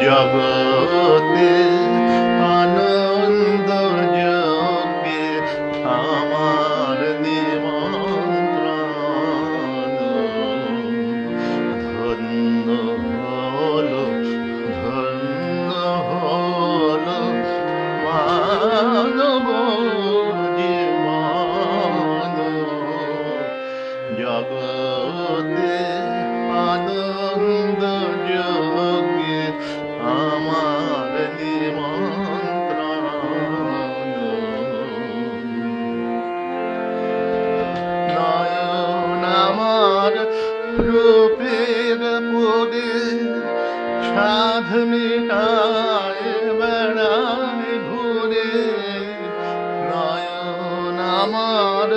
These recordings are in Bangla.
জগতে আনন্দ যজ্ঞে আমার নিমন্ত্রণ। ধন্য হলো ধন্য হলো মানব জীবন। জগতে আনন্দ যজ্ঞে আমার নিমন্ত্রণ। নয়ন আমার রূপের পদে সাধ মিটায় বেড়ায় ঘুরে। নয়ন আমার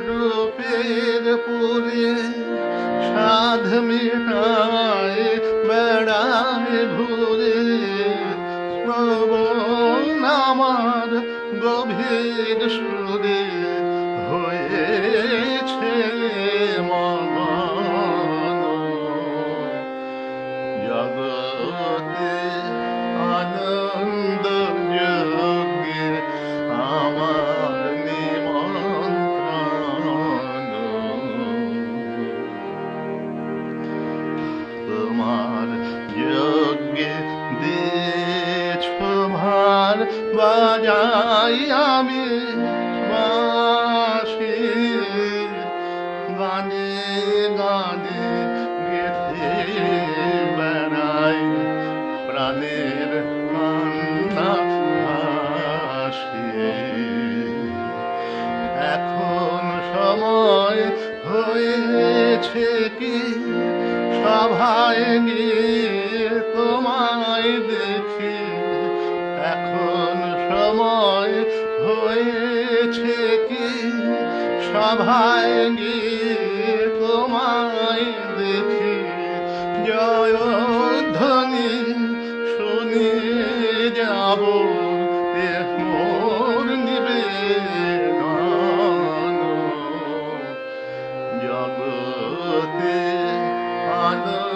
রূপের পুরে সাধ মিটায় বেড়ায় ঘুরে। শ্রবণ আমার গভীর সুরে হয়েছে মগন। জগতে আনন্দ যজ্ঞে আমার নিমন্ত্রণ। তোমার যজ্ঞে দিয়েছ ভার বাজাই আমি বাঁশি। গানে গানে গেথে বেড়াই প্রাণের কান্না হাসি। এখন সময় হয়েছে কি সভায় গিয়ে তোমায় দেখি। এখন সময় হয়েছে কি সভায় গিয়ে তোমায় দেখি। জয়ধ্বনি শুনিয়ে যাব এ মোর নিবেদন। জগতে আনন্দ